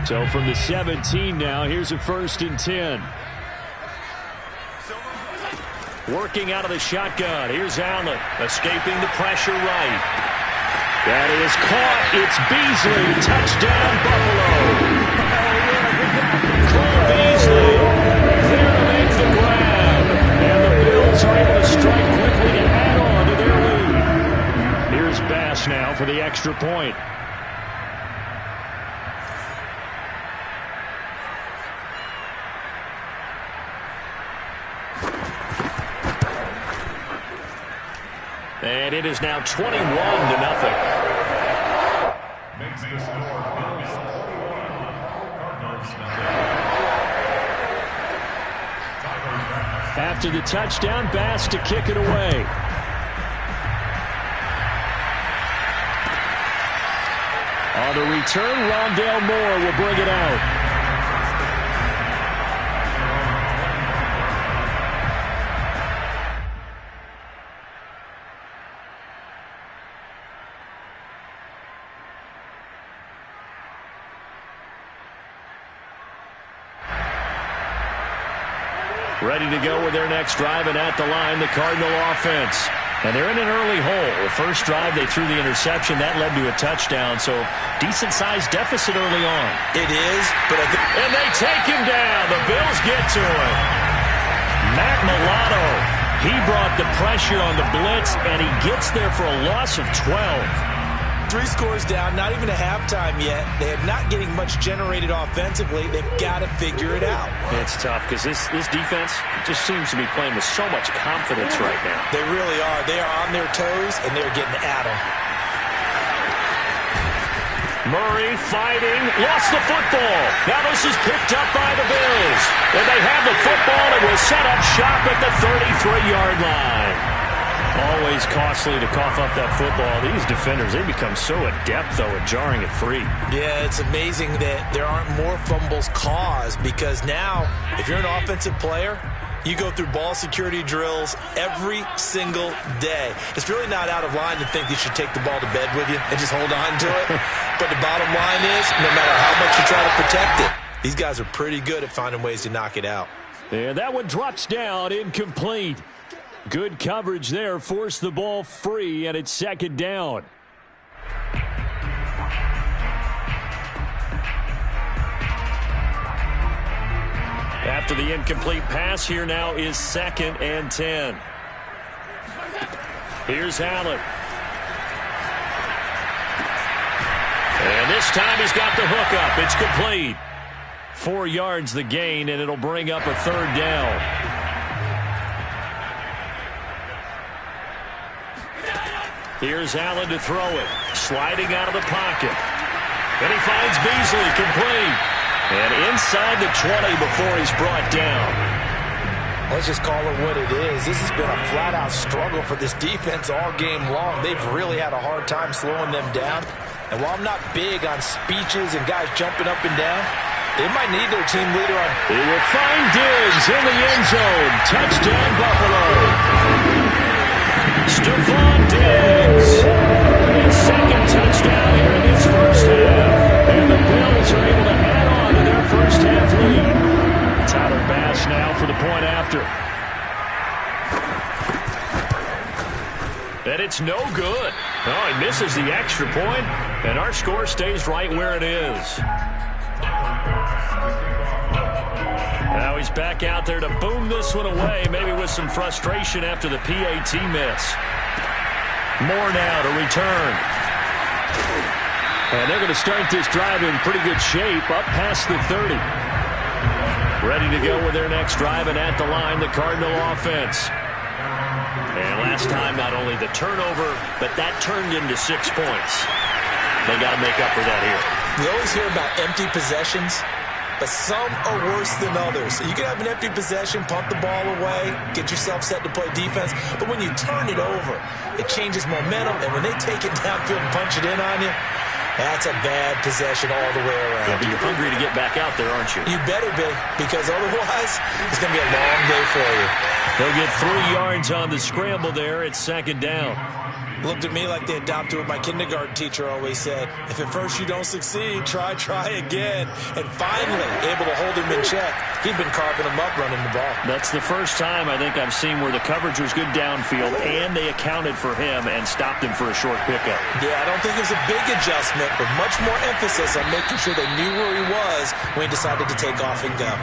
So from the 17 now, here's a 1st and 10. Working out of the shotgun. Here's Allen, escaping the pressure right. That is caught. It's Beasley. Touchdown, Buffalo. Cole Beasley there to make the grab. And the Bills are able to strike quickly to add on to their lead. Here's Bass now for the extra point. And it is now 21-0. Makes the score Bills 21, Cardinals After the touchdown, Bass to kick it away. On the return, Rondale Moore will bring it out. Ready to go with their next drive, and at the line, the Cardinal offense. And they're in an early hole. The first drive, they threw the interception. That led to a touchdown, so decent-sized deficit early on. It is, but and they take him down. The Bills get to him. Matt Milano, he brought the pressure on the blitz, and he gets there for a loss of 12. 3 scores down, not even a halftime yet. They are not getting much generated offensively. They've got to figure it out. It's tough because this defense just seems to be playing with so much confidence right now. They really are. They are on their toes, and they're getting at them. Murray fighting, lost the football. Now this is picked up by the Bills. And they have the football and will set up shop at the 33-yard line. Always costly to cough up that football. These defenders, they become so adept, though, at jarring it free. Yeah, it's amazing that there aren't more fumbles caused because now, if you're an offensive player, you go through ball security drills every single day. It's really not out of line to think you should take the ball to bed with you and just hold on to it. But the bottom line is, no matter how much you try to protect it, these guys are pretty good at finding ways to knock it out. And that one drops down, incomplete. Good coverage there, forced the ball free, and it's 2nd down. After the incomplete pass, here now is 2nd and 10. Here's Allen. And this time he's got the hook up. It's complete. 4 yards the gain, and it'll bring up a 3rd down. Here's Allen to throw it. Sliding out of the pocket. And he finds Beasley complete. And inside the 20 before he's brought down. Let's just call it what it is. This has been a flat-out struggle for this defense all game long. They've really had a hard time slowing them down. And while I'm not big on speeches and guys jumping up and down, they might need their team leader on. They will find Diggs in the end zone. Touchdown, Buffalo. Stephon Diggs, his 2nd touchdown here in this first half. And the Bills are able to add on to their first half lead. Tyler Bass now for the point after. And it's no good. Oh, he misses the extra point, and our score stays right where it is. Now he's back out there to boom this one away, maybe with some frustration after the PAT miss. More now to return. And they're going to start this drive in pretty good shape, up past the 30. Ready to go with their next drive, and at the line, the Cardinal offense. And last time, not only the turnover, but that turned into 6 points. They got to make up for that here. You always hear about empty possessions, but some are worse than others. You can have an empty possession, pump the ball away, get yourself set to play defense, but when you turn it over, it changes momentum, and when they take it downfield and punch it in on you, that's a bad possession all the way around. Yeah, but you're hungry to get back out there, aren't you? You better be, because otherwise, it's going to be a long day for you. He'll get 3 yards on the scramble there. It's 2nd down. Looked at me like they adopted what my kindergarten teacher always said. If at first you don't succeed, try again. And finally, able to hold him in check. He'd been carving him up running the ball. That's the first time I think I've seen where the coverage was good downfield, and they accounted for him and stopped him for a short pickup. Yeah, I don't think it was a big adjustment, but much more emphasis on making sure they knew where he was when he decided to take off and go.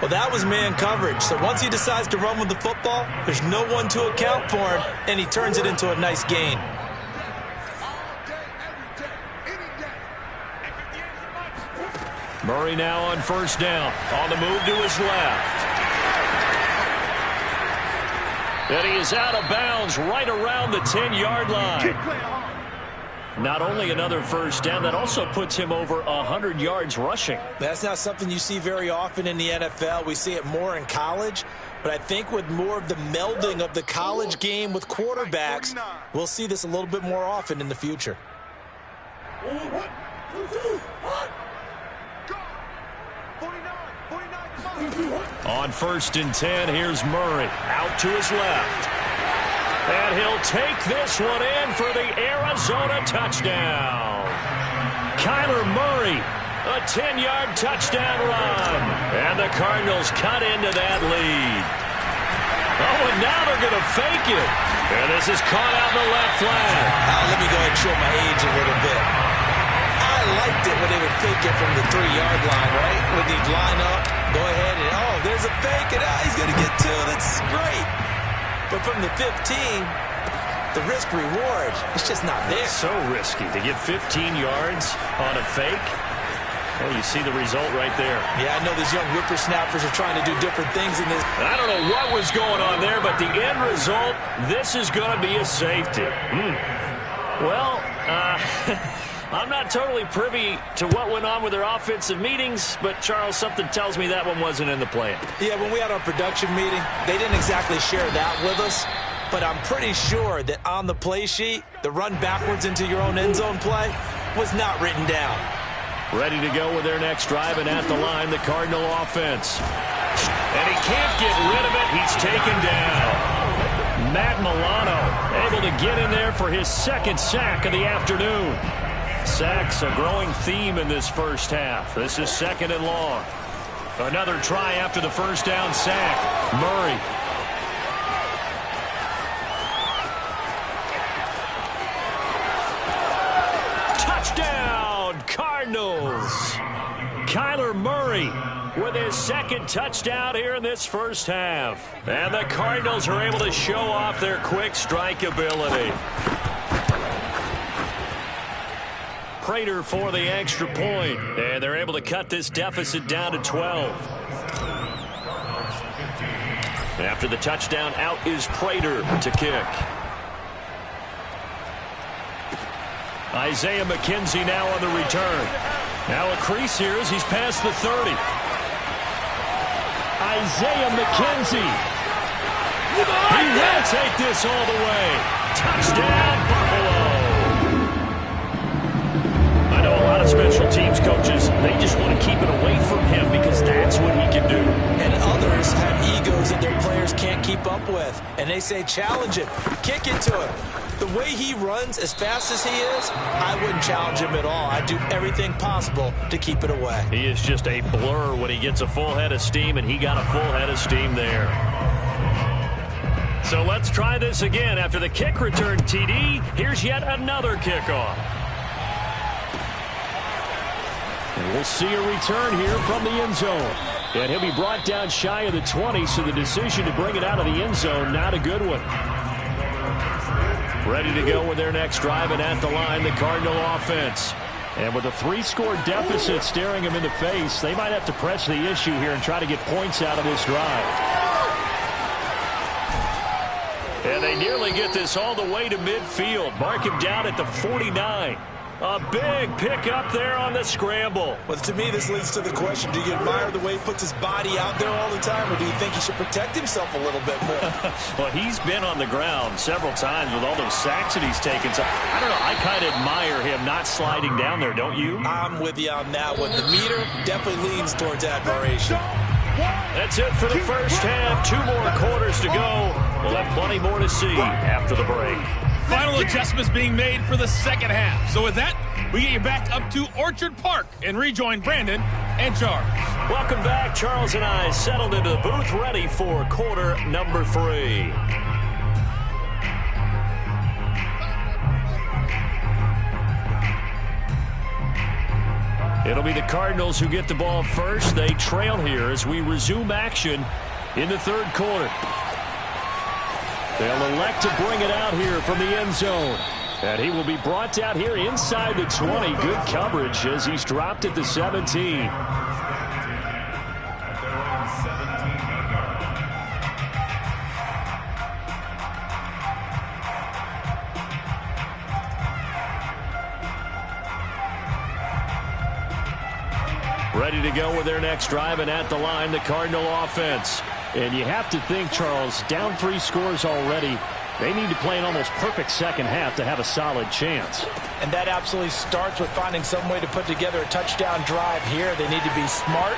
Well, that was man coverage. So once he decides to run with the football, there's no one to account for him, and he turns it into a nice gain. Murray now on 1st down. On the move to his left. And he is out of bounds right around the 10-yard line. Not only another 1st down, that also puts him over 100 yards rushing. That's not something you see very often in the NFL. We see it more in college. But I think with more of the melding of the college game with quarterbacks, we'll see this a little bit more often in the future. On 1st and 10, here's Murray. Out to his left. And he'll take this one in for the Arizona touchdown. Kyler Murray, a 10-yard touchdown run. And the Cardinals cut into that lead. Oh, and now they're going to fake it. And this is caught out in the left flat. Let me go ahead and show my age a little bit. I liked it when they would fake it from the 3-yard line, right? When they'd line up, go ahead and, oh, there's a fake, and he's going to get 2. That's great. But from the 15, the risk-reward, it's just not there. It's so risky to get 15 yards on a fake. Well, you see the result right there. Yeah, I know these young whippersnappers are trying to do different things in this. I don't know what was going on there, but the end result, this is going to be a safety. Well, I'm not totally privy to what went on with their offensive meetings, but, Charles, something tells me that one wasn't in the plan. Yeah, when we had our production meeting, they didn't exactly share that with us, but I'm pretty sure that on the play sheet, the run backwards into your own end zone play was not written down. Ready to go with their next drive, and at the line, the Cardinal offense. And he can't get rid of it. He's taken down. Matt Milano able to get in there for his 2nd sack of the afternoon. Sacks a growing theme in this first half. This is 2nd and long. Another try after the 1st down sack. Murray. Touchdown, Cardinals. Kyler Murray with his 2nd touchdown here in this first half. And the Cardinals are able to show off their quick strike ability. Prater for the extra point, and they're able to cut this deficit down to 12. After the touchdown, out is Prater to kick. Isaiah McKenzie now on the return. Now a crease here as he's past the 30. Isaiah McKenzie. He will take this all the way. Touchdown, Buffalo. I know a lot of special teams coaches, they just want to keep it away from him because that's what he can do. And others have egos that their players can't keep up with. And they say, challenge him, kick it to him. The way he runs as fast as he is, I wouldn't challenge him at all. I'd do everything possible to keep it away. He is just a blur when he gets a full head of steam, and he got a full head of steam there. So let's try this again. After the kick return, TD, here's yet another kickoff. And we'll see a return here from the end zone. And he'll be brought down shy of the 20, so the decision to bring it out of the end zone, not a good one. Ready to go with their next drive, and at the line, the Cardinal offense. And with a 3-score deficit staring them in the face, they might have to press the issue here and try to get points out of this drive. And they nearly get this all the way to midfield. Mark him down at the 49. A big pick up there on the scramble. Well, to me, this leads to the question, do you admire the way he puts his body out there all the time, or do you think he should protect himself a little bit more? Well, he's been on the ground several times with all those sacks that he's taken. So, I don't know, I kind of admire him not sliding down there, don't you? I'm with you on that one. The meter definitely leans towards admiration. That's it for the first half. 2 more quarters to go. We'll have plenty more to see after the break. Final adjustments being made for the second half. So with that, we get you back up to Orchard Park and rejoin Brandon and Charles. Welcome back. Charles and I settled into the booth, ready for quarter number 3. It'll be the Cardinals who get the ball first. They trail here as we resume action in the third quarter. They'll elect to bring it out here from the end zone. And he will be brought down here inside the 20. Good coverage as he's dropped at the 17. Ready to go with their next drive, and at the line, the Cardinal offense. And you have to think, Charles, down 3 scores already. They need to play an almost perfect second half to have a solid chance. And that absolutely starts with finding some way to put together a touchdown drive here. They need to be smart,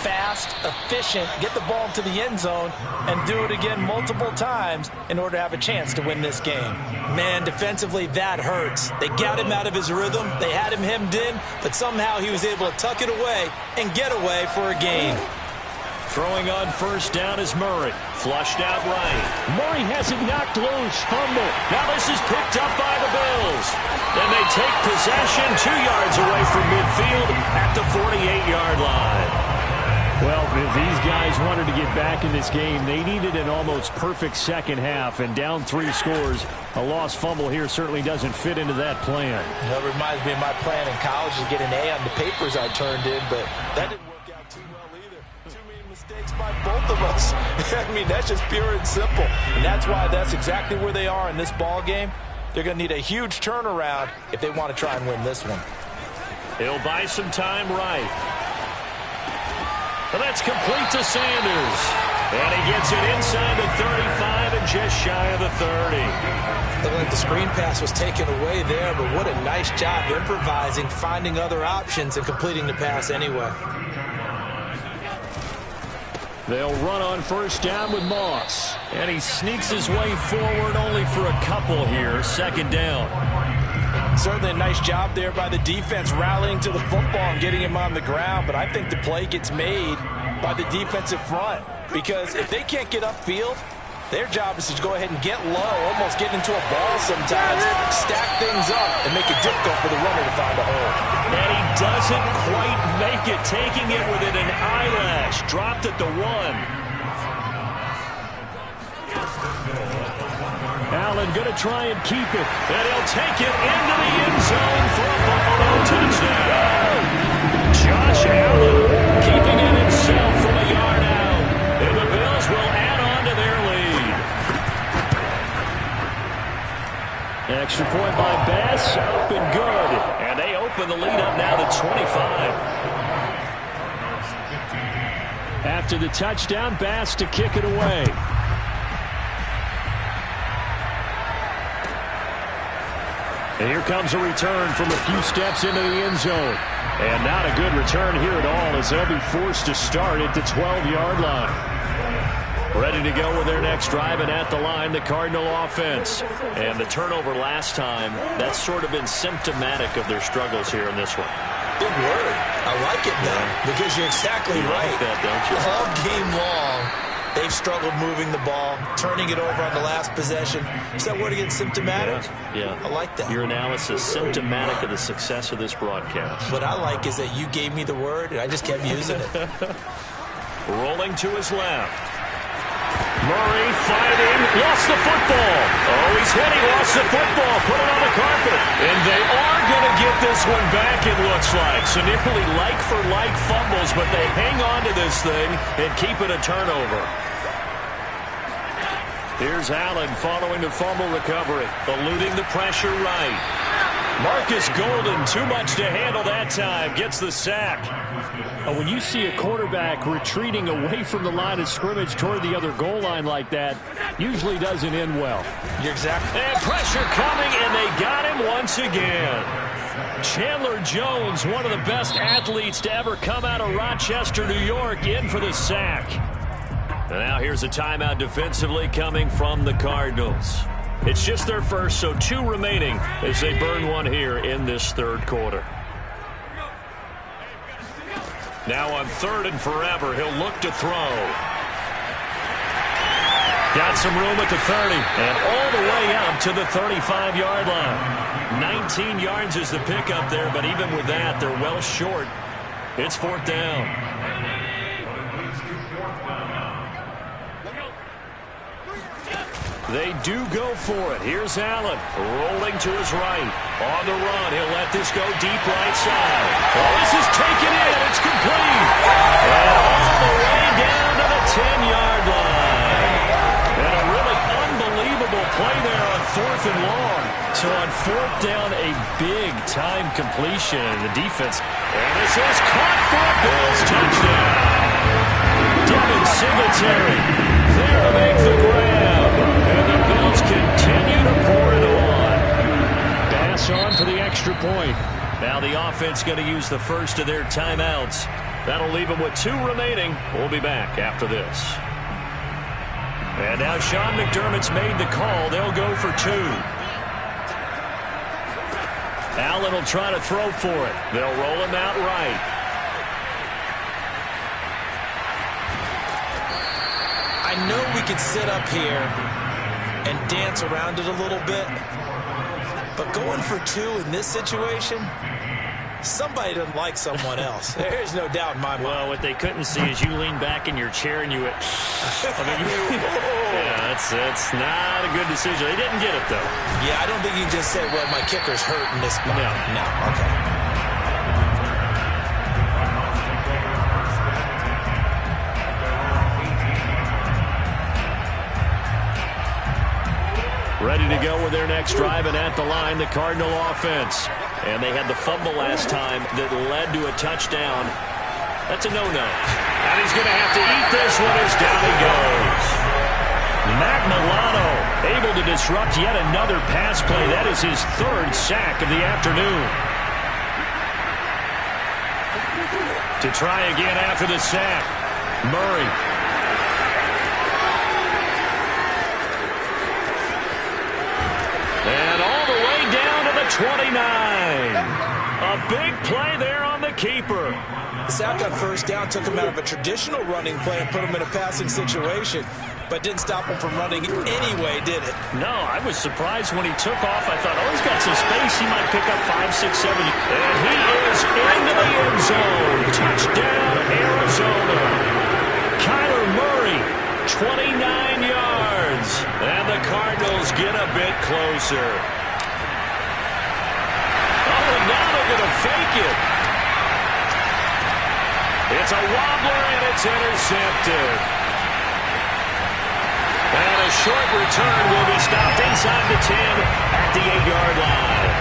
fast, efficient, get the ball to the end zone, and do it again multiple times in order to have a chance to win this game. Man, defensively, that hurts. They got him out of his rhythm. They had him hemmed in, but somehow he was able to tuck it away and get away for a gain. Throwing on first down is Murray. Flushed out right. Murray has it knocked loose. Fumble. Now this is picked up by the Bills. Then they take possession 2 yards away from midfield at the 48-yard line. Well, if these guys wanted to get back in this game, they needed an almost perfect second half, and down 3 scores. A lost fumble here certainly doesn't fit into that plan. That reminds me of my plan in college to get an A on the papers I turned in, but that didn't work out too well either. Too many mistakes by both of us. I mean, that's just pure and simple. And that's why that's exactly where they are in this ball game. They're going to need a huge turnaround if they want to try and win this one. He'll buy some time right. And that's complete to Sanders. And he gets it inside the 35 and just shy of the 30. Looked like the screen pass was taken away there, but what a nice job improvising, finding other options, and completing the pass anyway. They'll run on first down with Moss. And he sneaks his way forward only for a couple here. Second down. Certainly a nice job there by the defense rallying to the football and getting him on the ground, but I think the play gets made by the defensive front because if they can't get upfield, their job is to go ahead and get low, almost get into a ball sometimes, stack things up, and make it difficult for the runner to find a hole. And he doesn't quite make it, taking it within an eyelash. Dropped at the 1. Allen going to try and keep it. And he'll take it into the end zone for a Buffalo touchdown. Josh Allen keeping it himself from a yard out. And the Bills will add on to their lead. Extra point by Bass. Up and good. And they open the lead up now to 25. After the touchdown, Bass to kick it away. And here comes a return from a few steps into the end zone. And not a good return here at all as they'll be forced to start at the 12-yard line. Ready to go with their next drive, and at the line, the Cardinal offense. And the turnover last time, that's sort of been symptomatic of their struggles here in this one. Good word. I like it now because you're exactly right. Like that, don't you? All game long, they've struggled moving the ball, turning it over on the last possession. Is that word again, symptomatic? Yeah. I like that. Your analysis, symptomatic of the success of this broadcast. What I like is that you gave me the word, and I just kept using it. Rolling to his left. Murray fighting, lost the football. Oh, he's hit, he lost the football, put it on the carpet. And they are going to get this one back, it looks like. So nearly like-for-like fumbles, but they hang on to this thing and keep it a turnover. Here's Allen following the fumble recovery, eluding the pressure right. Marcus Golden, too much to handle that time, gets the sack. When you see a quarterback retreating away from the line of scrimmage toward the other goal line like that, usually doesn't end well. You're exactly. And pressure coming, and they got him once again. Chandler Jones, one of the best athletes to ever come out of Rochester, New York, in for the sack. And now here's a timeout defensively coming from the Cardinals. It's just their first, so 2 remaining as they burn one here in this third quarter. Now on 3rd and forever, he'll look to throw. Got some room at the 30 and all the way up to the 35-yard line. 19 yards is the pickup there, but even with that, they're well short. It's 4th down. They do go for it. Here's Allen rolling to his right. On the run, he'll let this go deep right side. Oh, this is taken in. It's complete. And all the way down to the 10-yard line. And a really unbelievable play there on 4th and long. So on 4th down, a big-time completion. The defense. And this is caught for a Bills touchdown. Devin Singletary there to make the grab. And the Bills continue to pour it on. Pass on for the extra point. Now the offense going to use the first of their timeouts. That'll leave them with 2 remaining. We'll be back after this. And now Sean McDermott's made the call. They'll go for 2. Allen will try to throw for it. They'll roll him out right. I know we could sit up here and dance around it a little bit, but going for 2 in this situation, somebody doesn't like someone else. There's no doubt in my mind. Well, what they couldn't see is you lean back in your chair and you went, yeah, that's not a good decision. They didn't get it, though. Yeah, I don't think you can just say, well, my kicker's hurt in this spot. No, okay. Ready to go with their next drive, and at the line, the Cardinal offense. And they had the fumble last time that led to a touchdown. That's a no-no. And he's going to have to eat this one as down he goes. Matt Milano able to disrupt yet another pass play. That is his 3rd sack of the afternoon. To try again after the sack, Murray. And all the way down to the 29. A big play there on the keeper. The sack on 1st down took him out of a traditional running play and put him in a passing situation, but didn't stop him from running anyway, did it? No, I was surprised when he took off. I thought, oh, he's got some space. He might pick up 5, 6, 7. And he is into the end zone. Touchdown, Arizona. Kyler Murray, 29 yards. And the Cardinals get a bit closer. Oh, and now they're going to fake it. It's a wobbler, and it's intercepted. And a short return will be stopped inside the 10 at the 8-yard line.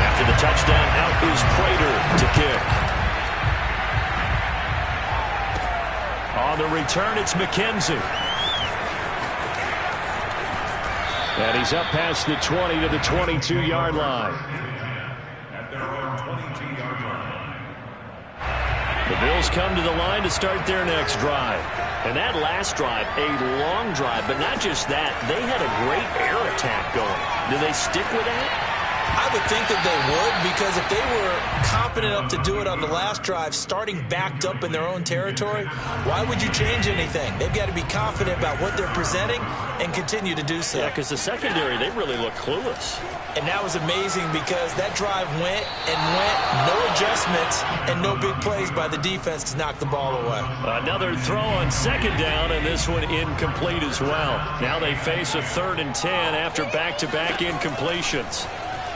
After the touchdown, out is Prater to kick. On the return, it's McKenzie. And he's up past the 20 to the 22-yard line. The Bills come to the line to start their next drive. And that last drive, a long drive, but not just that. They had a great air attack going. Do they stick with that? I would think that they would, because if they were confident enough to do it on the last drive, starting backed up in their own territory, why would you change anything? They've got to be confident about what they're presenting and continue to do so. Yeah, because the secondary, they really look clueless. And that was amazing because that drive went and went, no adjustments, and no big plays by the defense to knock the ball away. Another throw on 2nd down, and this one incomplete as well. Now they face a 3rd and 10 after back-to-back incompletions.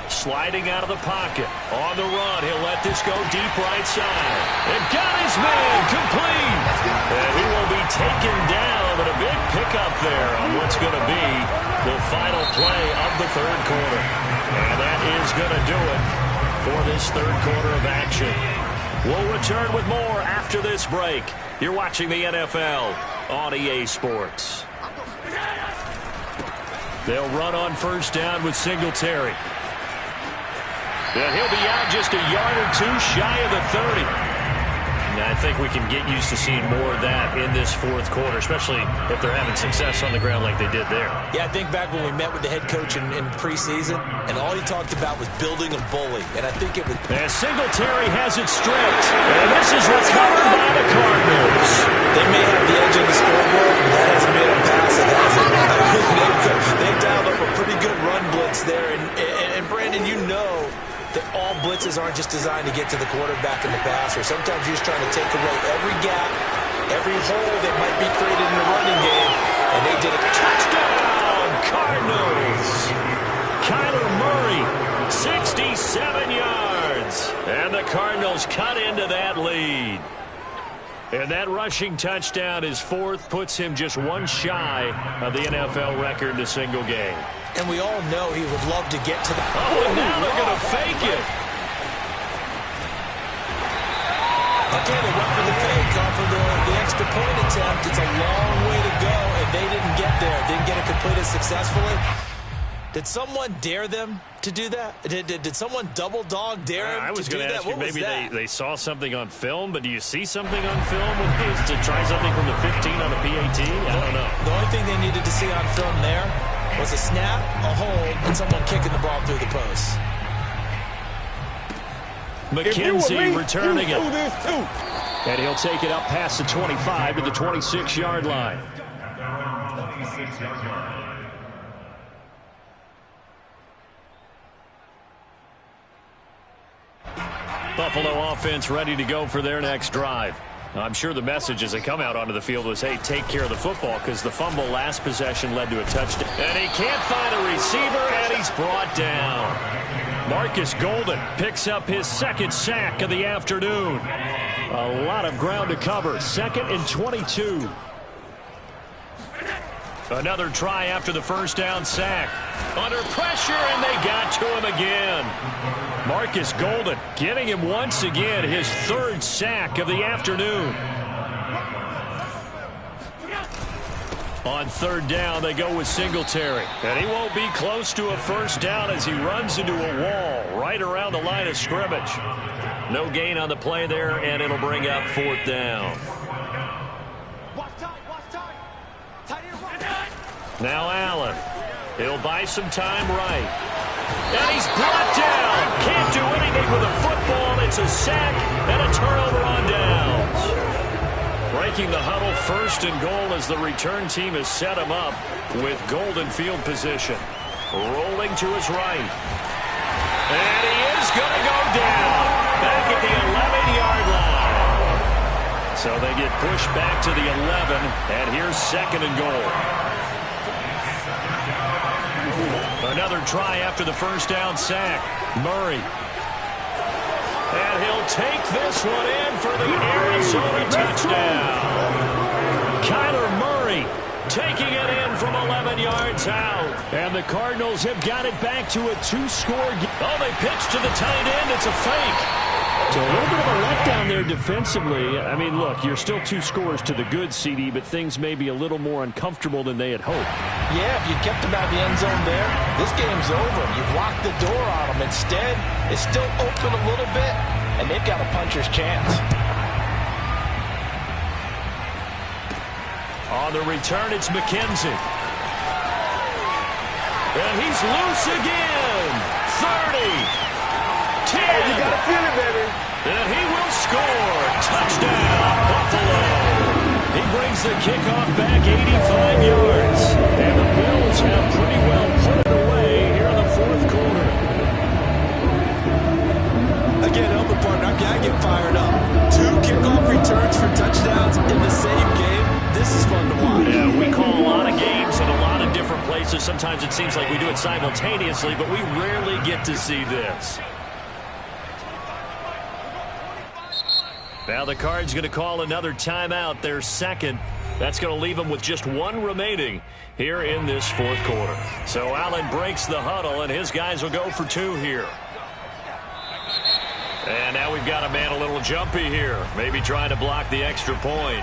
Sliding out of the pocket. On the run, he'll let this go deep right side. And got his man complete. And he will be taken down, but a big pickup there on what's going to be the final play of the 3rd quarter. And that is going to do it for this 3rd quarter of action. We'll return with more after this break. You're watching the NFL on EA Sports. They'll run on first down with Singletary. And he'll be out just a yard or two shy of the 30. I think we can get used to seeing more of that in this fourth quarter, especially if they're having success on the ground like they did there. Yeah, I think back when we met with the head coach in preseason, and all he talked about was building a bully. And I think it was... And Singletary has it stripped. And this is recovered by the Cardinals. They may have the edge on the scoreboard, but that hasn't made them pass. It hasn't. They've dialed up a pretty good run blitz there. And Brandon, you know that all blitzes aren't just designed to get to the quarterback in the passer. Sometimes you're just trying to take away every gap, every hole that might be created in the running game, and they did a touchdown, Cardinals. Kyler Murray, 67 yards. And the Cardinals cut into that lead. And that rushing touchdown, his fourth, puts him just one shy of the NFL record in a single game. And we all know he would love to get to the... Oh, and now they're going to fake it. Okay, they went for the fake off of the extra point attempt. It's a long way to go, and they didn't get there. Didn't get it completed successfully. Did someone dare them to do that? Did someone double dog dare them I was to do going to that? ask you, What maybe was that? they saw something on film, but do you see something on film with this to try something from the 15 on a PAT? I don't know. The only thing they needed to see on film there was a snap, a hold, and someone kicking the ball through the post. McKenzie returning it. And he'll take it up past the 25 to the 26-yard line. Buffalo offense ready to go for their next drive. I'm sure the message as they come out onto the field was, hey, take care of the football, because the fumble last possession led to a touchdown. And he can't find a receiver, and he's brought down. Marcus Golden picks up his second sack of the afternoon. A lot of ground to cover. 2nd and 22. Another try after the first down sack. Under pressure, and they got to him again. Marcus Golden getting him once again his third sack of the afternoon. On third down, they go with Singletary. And he won't be close to a first down as he runs into a wall right around the line of scrimmage. No gain on the play there, and it'll bring up fourth down. Now Allen. He'll buy some time right. And he's brought down. Can't do anything with a football. It's a sack and a turnover on downs. Breaking the huddle, 1st and goal as the return team has set him up with Golden field position. Rolling to his right. And he is going to go down. Back at the 11-yard line. So they get pushed back to the 11, and here's 2nd and goal. Another try after the first down sack. Murray. And he'll take this one in for the Arizona touchdown. Kyler Murray taking it in from 11 yards out. And the Cardinals have got it back to a 2-score game. Oh, they pitch to the tight end. It's a fake. So a little bit of a letdown there defensively. I mean, look, you're still 2 scores to the good, CD, but things may be a little more uncomfortable than they had hoped. Yeah, if you kept them out of the end zone there, this game's over. You've locked the door on them. Instead, it's still open a little bit, and they've got a puncher's chance. On the return, it's McKenzie. And he's loose again. 30. 10. You gotta feel it, baby. And he will score. Touchdown, Buffalo. He brings the kickoff back 85 yards. And the Bills have pretty well put it away here in the fourth quarter. Again, help partner, I get fired up. 2 kickoff returns for touchdowns in the same game. This is fun to watch. Yeah, we call a lot of games in a lot of different places. Sometimes it seems like we do it simultaneously, but we rarely get to see this. Now the Cards going to call another timeout, their second. That's going to leave them with just 1 remaining here in this fourth quarter. So Allen breaks the huddle, and his guys will go for 2 here. And now we've got a man a little jumpy here, maybe trying to block the extra point.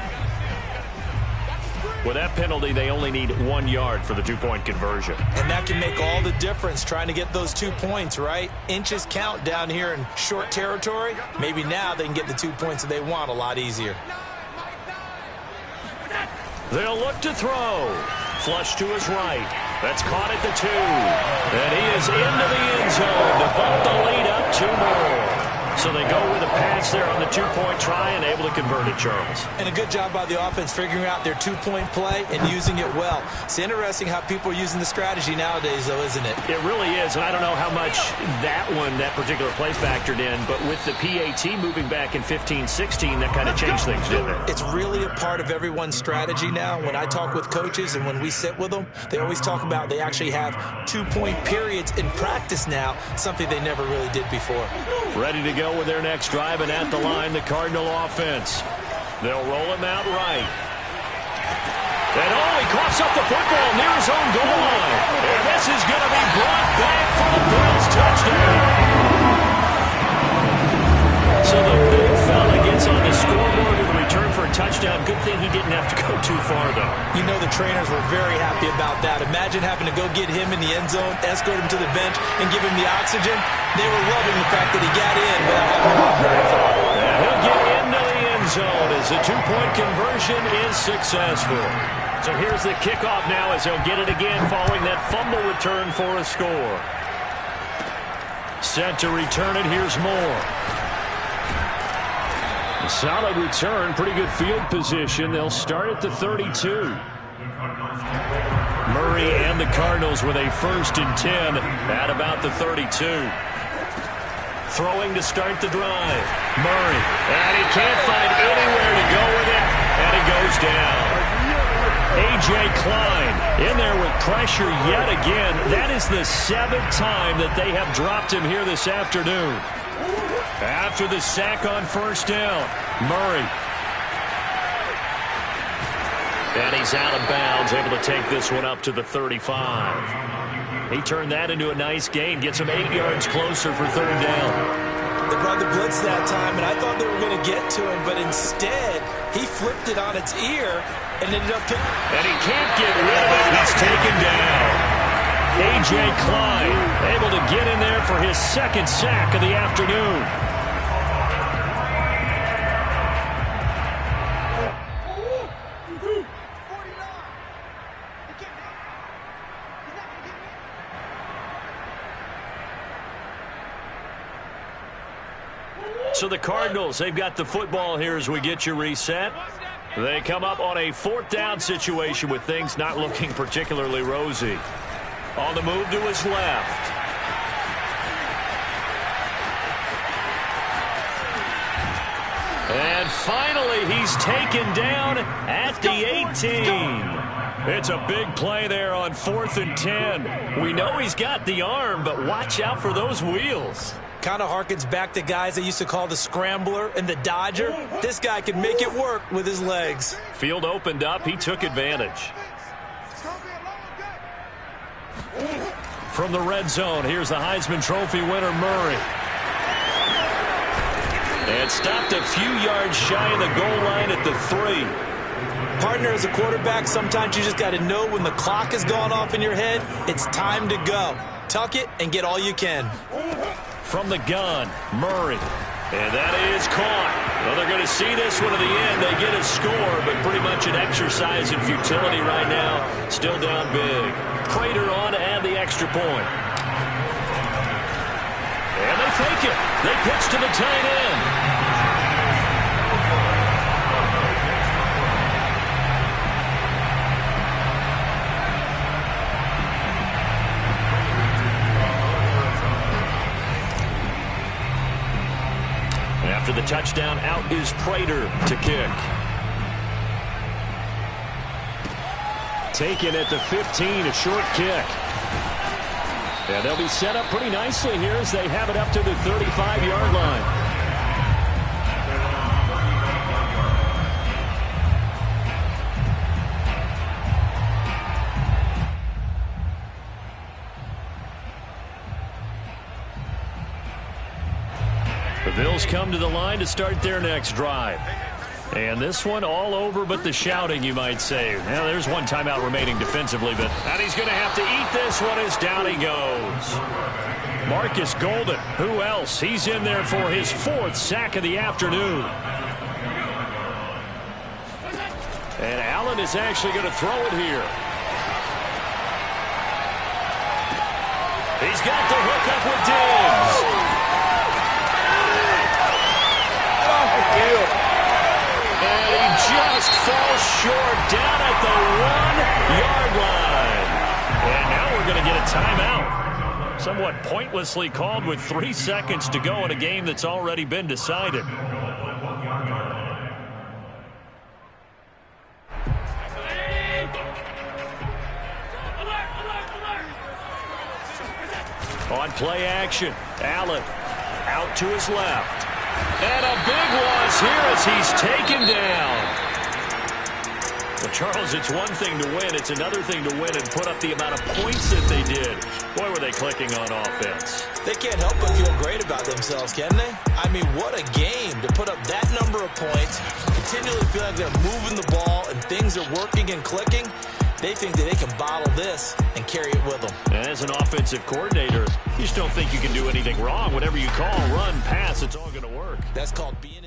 With that penalty, they only need 1 yard for the 2-point conversion. And that can make all the difference trying to get those 2 points, right? Inches count down here in short territory. Maybe now they can get the 2 points that they want a lot easier. They'll look to throw. Flush to his right. That's caught at the 2. And he is into the end zone to bump the lead up 2 more. So they go with a pass there on the 2-point try and able to convert it, Charles. And a good job by the offense figuring out their 2-point play and using it well. It's interesting how people are using the strategy nowadays, though, isn't it? It really is, and I don't know how much that particular play factored in, but with the PAT moving back in 15-16, that kind of changed things, didn't it? It's really a part of everyone's strategy now. When I talk with coaches and when we sit with them, they always talk about they actually have 2-point periods in practice now, something they never really did before. Ready to go with their next drive, and at the line, the Cardinal offense. They'll roll him out right. And he coughs up the football near his own goal line. And this is going to be brought back for the Bills touchdown. So the big fella gets on the scoreboard in return for a touchdown. Good thing he didn't have to go too far, though. You know the trainers were very happy about that. Imagine having to go get him in the end zone, escort him to the bench, and give him the oxygen. They were loving the fact that he got in without having to walk very far. And he'll get into the end zone as the 2-point conversion is successful. So here's the kickoff now as they'll get it again following that fumble return for a score. Set to return it. Here's Moore. A solid return, pretty good field position. They'll start at the 32. Murray and the Cardinals with a 1st and 10 at about the 32. Throwing to start the drive. Murray, and he can't find anywhere to go with it, and he goes down. A.J. Klein in there with pressure yet again. That is the 7th time that they have dropped him here this afternoon. After the sack on 1st down, Murray. And he's out of bounds, able to take this one up to the 35. He turned that into a nice gain, gets him 8 yards closer for 3rd down. They brought the blitz that time, and I thought they were going to get to him, but instead, he flipped it on its ear and ended up picking. And he can't get rid of it. He's taken down. A.J. Klein able to get in there for his 2nd sack of the afternoon. So the Cardinals, they've got the football here as we get you reset. They come up on a 4th down situation with things not looking particularly rosy. On the move to his left. And finally, he's taken down at the 18. It's a big play there on 4th and 10. We know he's got the arm, but watch out for those wheels. Kind of harkens back to guys they used to call the scrambler and the dodger. This guy can make it work with his legs. Field opened up. He took advantage. From the red zone, here's the Heisman Trophy winner, Murray. And stopped a few yards shy of the goal line at the 3. Partner, as a quarterback, sometimes you just got to know when the clock has gone off in your head, it's time to go. Tuck it and get all you can. From the gun, Murray. And that is caught. Well, they're going to see this one to the end. They get a score, but pretty much an exercise in futility right now. Still down big. Prater on to add the extra point. And they fake it. They pitch to the tight end. After the touchdown, out is Prater to kick. Taken at the 15, a short kick. And they'll be set up pretty nicely here as they have it up to the 35-yard line. The Bills come to the line to start their next drive. And this one all over but the shouting, you might say. Now, there's one timeout remaining defensively, and he's going to have to eat this one as down he goes. Marcus Golden, who else? He's in there for his 4th sack of the afternoon. And Allen is actually going to throw it here. He's got the hook up with Diggs. And he just falls short down at the 1-yard line. And now we're going to get a timeout. Somewhat pointlessly called with 3 seconds to go in a game that's already been decided. On play action, Allen out to his left. And a big loss here as he's taken down. Well, Charles, it's one thing to win. It's another thing to win and put up the amount of points that they did. Boy, were they clicking on offense. They can't help but feel great about themselves, can they? I mean, what a game to put up that number of points, continually feel like they're moving the ball and things are working and clicking. They think that they can bottle this and carry it with them. And as an offensive coordinator, you just don't think you can do anything wrong. Whatever you call, run, pass, it's all going to work. That's called being